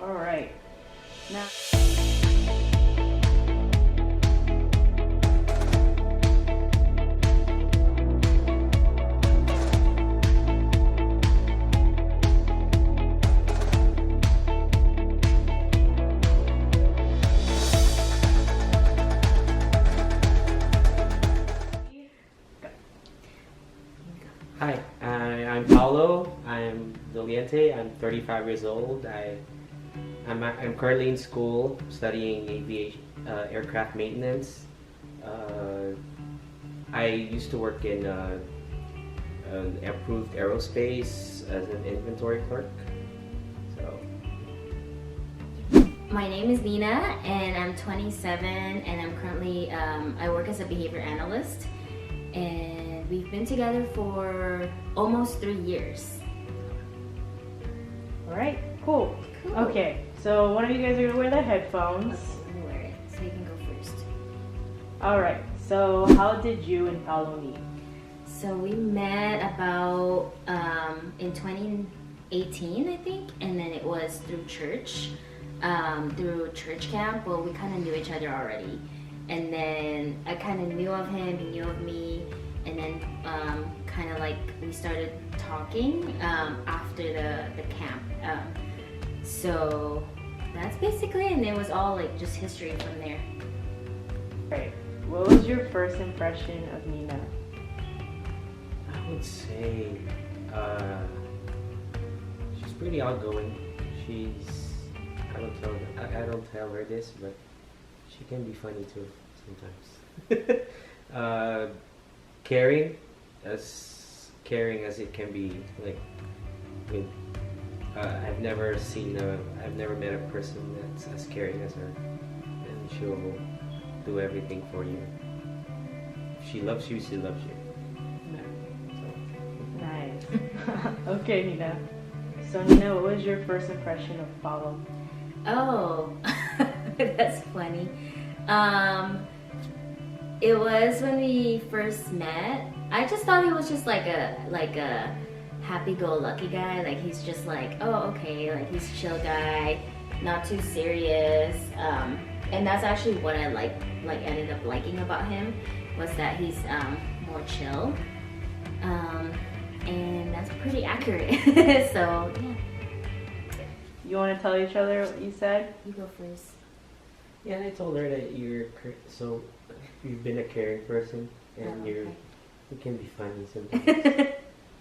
All right. Now. Hi, I'm Paolo. I'm Dollente. I'm 35 years old. I'm currently in school studying aviation, aircraft maintenance. I used to work in an approved aerospace as an inventory clerk. So. My name is Nina and I'm 27 and I'm currently, I work as a behavior analyst and we've been together for almost 3 years. All right. Cool. Okay. So one of you guys are gonna wear the headphones. Okay, let me wear it so you can go first. All right. So how did you and Paolo meet? So we met about in 2018, I think, and then it was through church camp. Well, we kind of knew each other already, and then I kind of knew of him, he knew of me, and then kind of like we started talking after the camp. So that's basically it, and it was all like just history from there. Right. What was your first impression of Nina? I would say she's pretty outgoing. I don't tell her this, but she can be funny too sometimes. Caring as it can be. Like, with I've never met a person that's as caring as her, and she'll do everything for you. If she loves you, she loves you. Nice. Okay, Nina. So Nina, what was your first impression of Paolo? Oh, that's funny. It was when we first met. I just thought he was just like a happy-go-lucky guy. Like he's just like, oh, okay, like he's a chill guy, not too serious. And that's actually what I ended up liking about him, was that he's more chill. And that's pretty accurate. So yeah. You want to tell each other what you said? You go first. Yeah, and I told her that you've been a caring person, and you can be funny sometimes.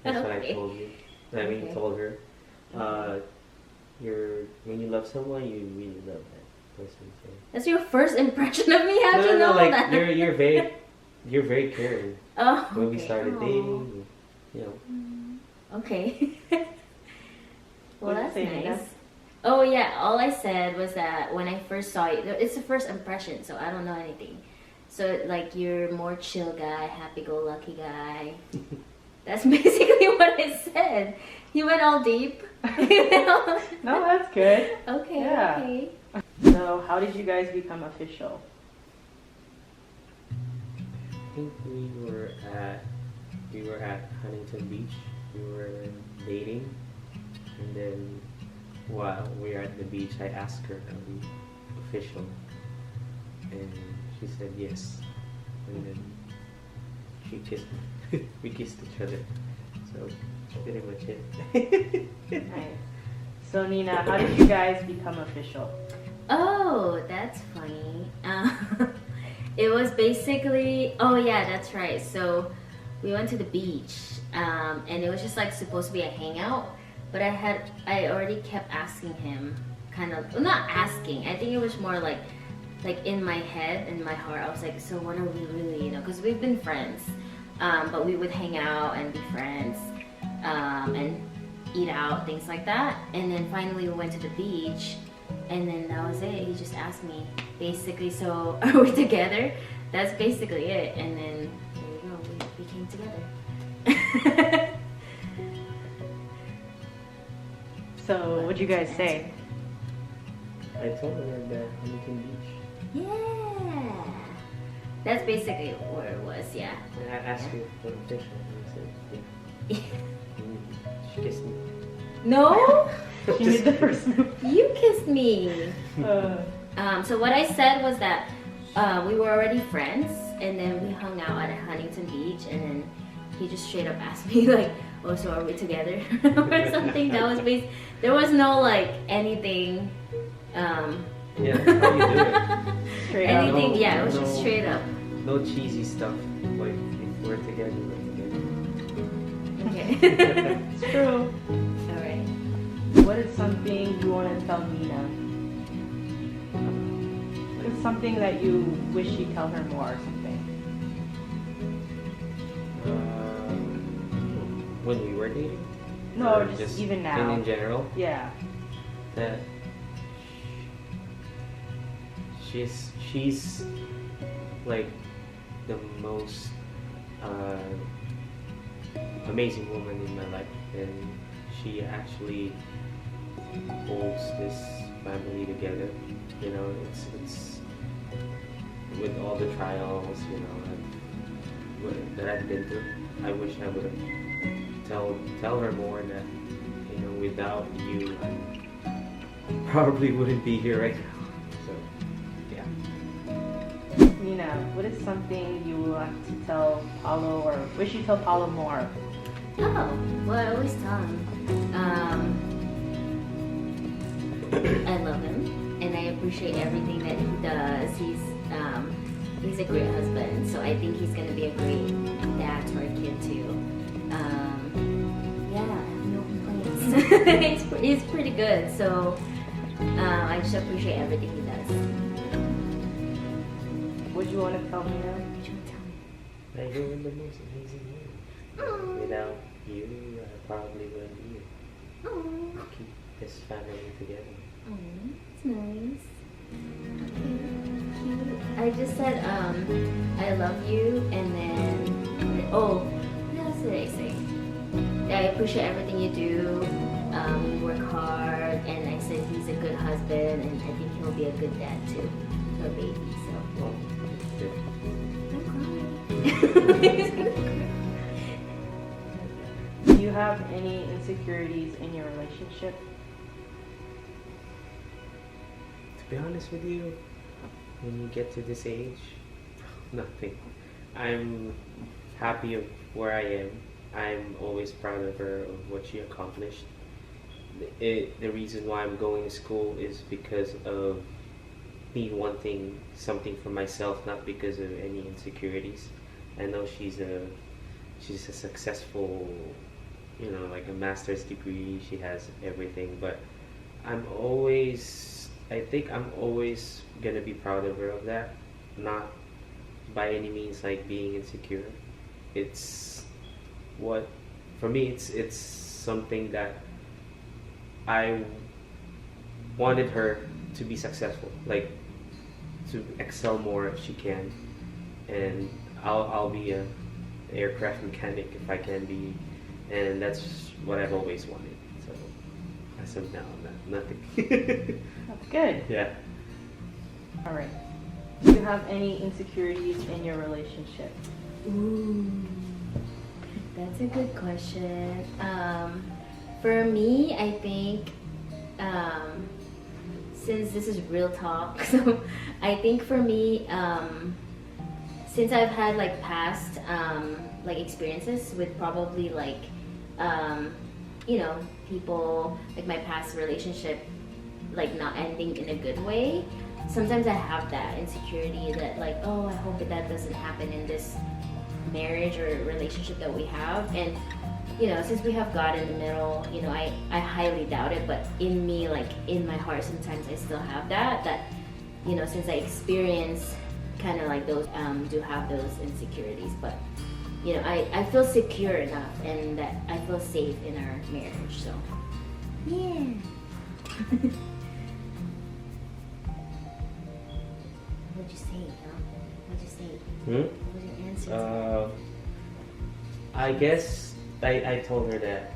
That's what I told you. Told her. When you love someone, you really love that person. So. That's your first impression of me? How'd you know like that? you're very caring. Oh, when we started dating, you know. Okay. Well, that's say, nice. Nina? Oh yeah, all I said was that when I first saw you, it's the first impression, so I don't know anything. So like you're more chill guy, happy-go-lucky guy. That's basically what I said. You went all deep. No, that's good. Okay, Yeah. okay. So how did you guys become official? I think we were at Huntington Beach. We were dating, and then while we were at the beach, I asked her to be official, and she said yes. And then she kissed me. We kissed each other. So that's pretty much it. Nice. So Nina, how did you guys become official? Oh, that's funny. It was basically, oh yeah, that's right. So we went to the beach, and it was just like supposed to be a hangout, but I already kept asking him, kind of, well, not asking, I think it was more like in my head, in my heart, I was like, so when are we really, because we've been friends, but we would hang out and be friends, and eat out, things like that. And then finally we went to the beach, and then that was it. He just asked me, basically, so are we together? That's basically it. And then there you go, we became together. So what'd you guys say? I told her that Huntington Beach. Yeah, that's basically where it was. Yeah. And I asked her for official, and I said yeah. She kissed me. No? She made the first move. You kissed me. So what I said was that we were already friends, and then we hung out at Huntington Beach, and then he just straight up asked me like, "Oh, so are we together?" or something. That was there was no like anything. Yeah, that's how you do it. Straight up. Anything? No, Yeah, it was no. just straight up. No cheesy stuff. Like if we're together, we're together. Okay. It's true. All right. What is something you want to tell Nina? What is something that you wish you'd tell her more or something? When we were dating? No, Or just even now. In general, Yeah. that she's like the most amazing woman in my life, and she actually holds this family together. You know, it's with all the trials, you know, that I've been through. I wish I would have tell her more that, you know, without you, I probably wouldn't be here right now. So, yeah. Nina, what is something you want to tell Paolo or wish you tell Paolo more? Oh, well, I always tell him. I love him, and I appreciate everything that he does. He's a great husband, so I think he's gonna be a great dad to our kid too. Yeah, I have no complaints. He's pretty good, so I just appreciate everything he does. What do you want to tell Nina? What you want to tell me? That you're the most amazing woman. Without you, I probably wouldn't be here. Oh, Keep this family together. it's nice. Cute. I just said I love you, and then what else did I say? Yeah, I appreciate everything you do. You work hard, and I said he's a good husband, and I think he'll be a good dad too to a baby. So Well, good. don't cry. Do you have any insecurities in your relationship? To be honest with you, when you get to this age, nothing. I'm happy of where I am. I'm always proud of her, of what she accomplished. The reason why I'm going to school is because of me wanting something for myself, not because of any insecurities. I know she's a successful, you know, like a master's degree. She has everything, but I think I'm always gonna be proud of her of that. Not by any means like being insecure. It's what, for me, it's something that I wanted her to be successful, like to excel more if she can, and I'll be a aircraft mechanic if I can be, and that's what I've always wanted. So as of now, nothing. That's good. Yeah. All right. Do you have any insecurities in your relationship? Ooh, that's a good question. For me, I think since this is real talk, so I think for me, since I've had like past like experiences with probably like you know, people, like my past relationship like not ending in a good way, sometimes I have that insecurity that like, oh, I hope that doesn't happen in this marriage or relationship that we have. And you know, since we have God in the middle, you know, I highly doubt it, but in me, like in my heart, sometimes I still have that you know, since I experience kind of like those do have those insecurities, but you know, I feel secure enough and that I feel safe in our marriage. So yeah. What'd you say, huh? What'd you say? What was your answer to that? I guess I told her that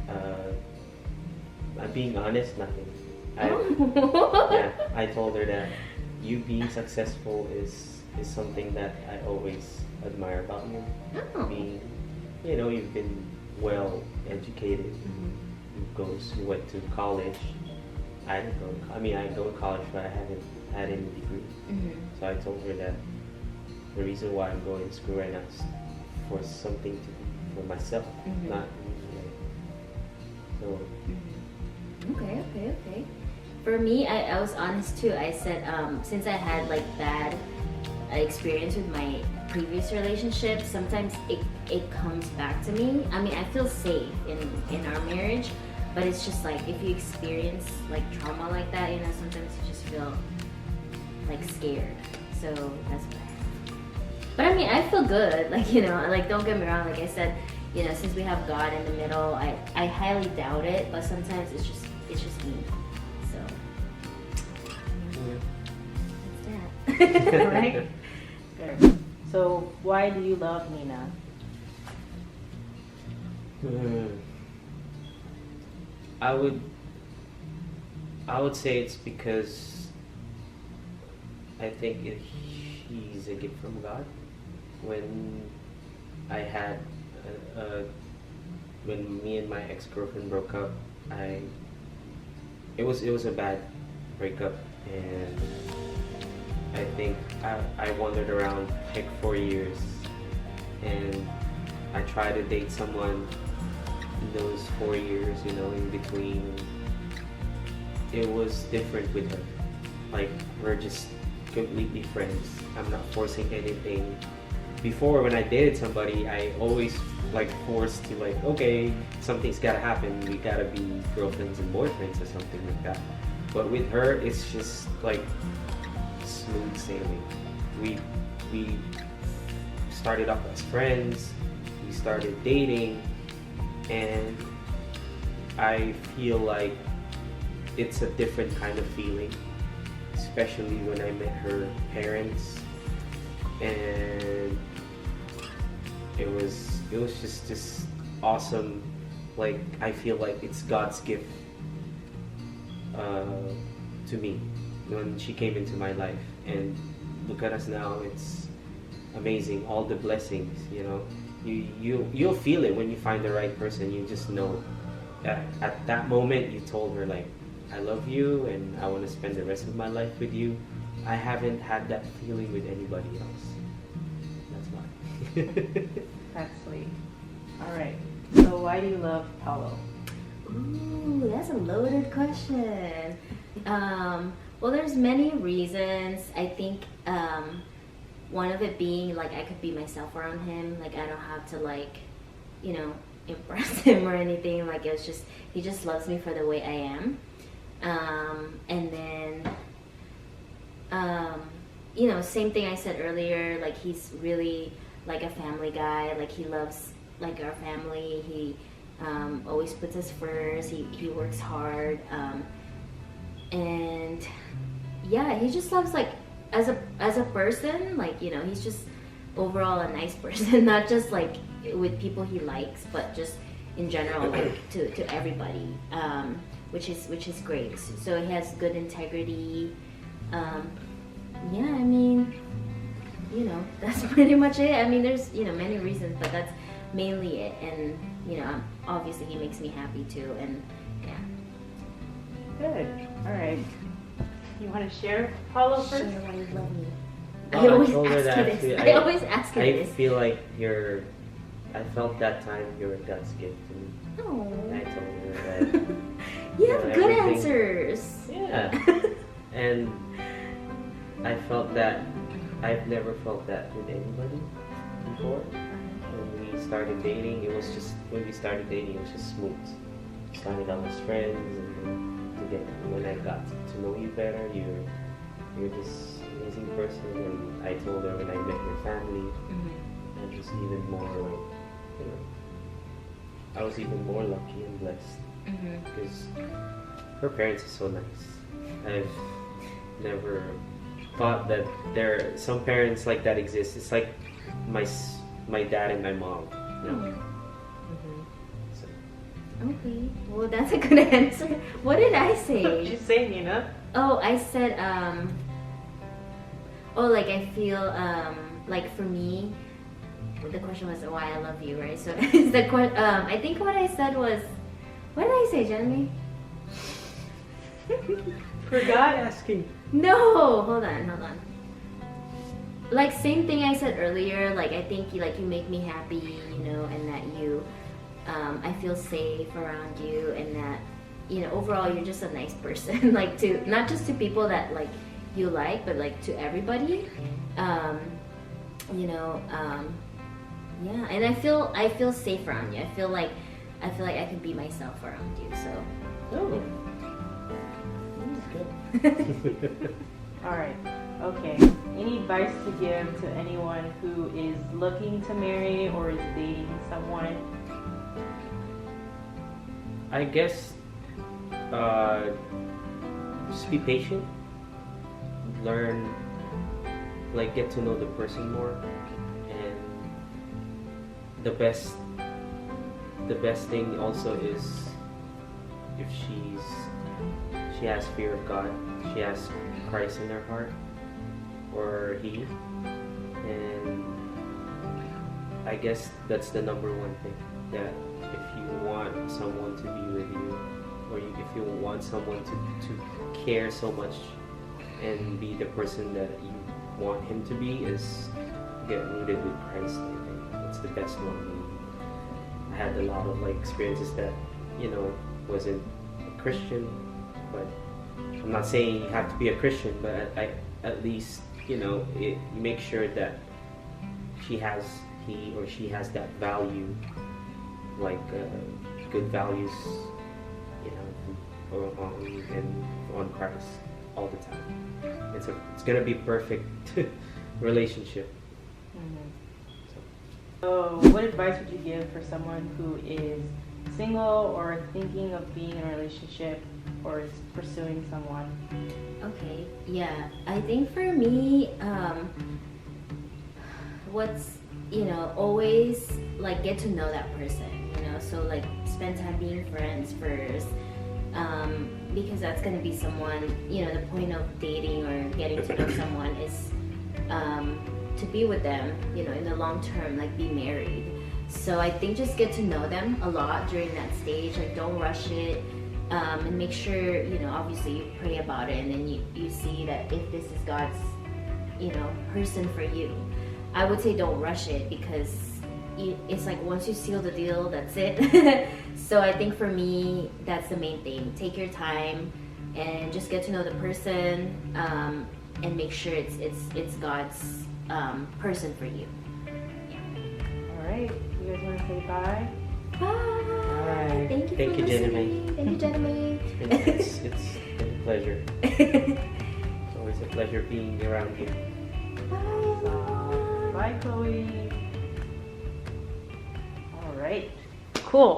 I'm being honest, nothing. Yeah, I told her that you being successful is something that I always admire about you. Oh. Being, you know, you've been well educated. You went to college, I didn't go. I mean, I go to college, but I haven't had any degree. Mm-hmm. So I told her that the reason why I'm going to school right now is for something to for myself, Mhm. not like, so. Okay. For me, I was honest too. I said since I had like bad experience with my previous relationship, sometimes it comes back to me. I mean, I feel safe in our marriage, but it's just like if you experience like trauma like that, you know, sometimes you just feel like scared. So that's what I have. But I mean, I feel good. Like, you know, like don't get me wrong. Like I said, you know, since we have God in the middle, I highly doubt it. But sometimes it's just me. So that's that. Right? Good. So why do you love Nina? I would say it's because I think he's a gift from God. When I had when me and my ex-girlfriend broke up, it was a bad breakup, and I think I wandered around like 4 years, and I tried to date someone in those 4 years, you know, in between. It was different with her. Like, we're just completely friends. I'm not forcing anything. Before, when I dated somebody, I always like forced to like, okay, something's gotta happen. We gotta be girlfriends and boyfriends or something like that. But with her, it's just like smooth sailing. We started off as friends. We started dating, and I feel like it's a different kind of feeling, especially when I met her parents, and it was just awesome. Like, I feel like it's God's gift to me when she came into my life, and look at us now. It's amazing, all the blessings, you know. You'll feel it when you find the right person. You just know that at that moment you told her like, I love you and I want to spend the rest of my life with you. I haven't had that feeling with anybody else. That's why. That's sweet. All right. So why do you love Paolo? Ooh, that's a loaded question. Well, there's many reasons. I think one of it being like I could be myself around him. Like I don't have to like, you know, impress him or anything. Like it's just he just loves me for the way I am. And then, you know, same thing I said earlier. Like he's really like a family guy. Like he loves like our family. He always puts us first. He works hard. And yeah, he just loves like as a person, like, you know, he's just overall a nice person, not just like with people he likes, but just in general, like to everybody, which is great. So he has good integrity. Yeah, I mean, you know, that's pretty much it. I mean, there's, you know, many reasons, but that's mainly it. And, you know, obviously he makes me happy too, and yeah. Good. All right. You want to share Paolo first? Share why you love me. Oh, I always told her ask that you this. I I always ask you I this. feel like I felt that time you're God's gift to me. Oh. And I told her that. You have good everything- answers. Yeah. And I felt that I've never felt that with anybody before. When we started dating, it was just smooth. We started out as friends, and then together. When I got to know you better, you're this amazing person, and I told her when I met your family, I was even more like, you know, I was even more lucky and blessed because her parents are so nice. I've never thought that some parents like that exist. It's like my dad and my mom. You know? So. Okay. Well, that's a good answer. What did I What did you say? say, Nina? Oh, I said, like I feel, like for me, the question was why I love you, right? So it's I think what I said was, what did I say, Jenna-Mae? Forgot asking. No, hold on. Like same thing I said earlier. Like I think you make me happy, and that I feel safe around you, and that overall you're just a nice person. Like to not just to people that like you like, but like to everybody. Yeah, and I feel safe around you. I feel like I can be myself around you. So. Oh. All right. Okay. Any advice to give to anyone who is looking to marry or is dating someone? I guess just be patient. Learn, get to know the person more, and the best thing also is if she has fear of God, she has Christ in her heart, or he, and I guess that's the number one thing, that if you want someone to be with you, or if you want someone to care so much and be the person that you want him to be, is get rooted with Christ. I think that's the best one. I had a lot of experiences that wasn't a Christian, but I'm not saying you have to be a Christian, but at least you make sure that he or she has that value, good values, on Christ all the time. It's gonna be perfect relationship. Mm-hmm. So, what advice would you give for someone who is single or thinking of being in a relationship or is pursuing someone? Okay, yeah. I think for me, what's always get to know that person. So spend time being friends first. Because that's going to be someone, the point of dating or getting to know someone is to be with them, in the long term, be married. So I think just get to know them a lot during that stage. Don't rush it, and make sure, obviously you pray about it, and then you see that if this is God's, person for you. I would say don't rush it, because it's once you seal the deal, that's it. So I think for me, that's the main thing. Take your time and just get to know the person, and make sure it's God's person for you. All right. You guys want to say bye? Bye. Thank you Thank for you, listening. Jenna-Mae. Thank you, Jenna-Mae. It's been a pleasure. It's always a pleasure being around you. Bye, Chloe. All right. Cool.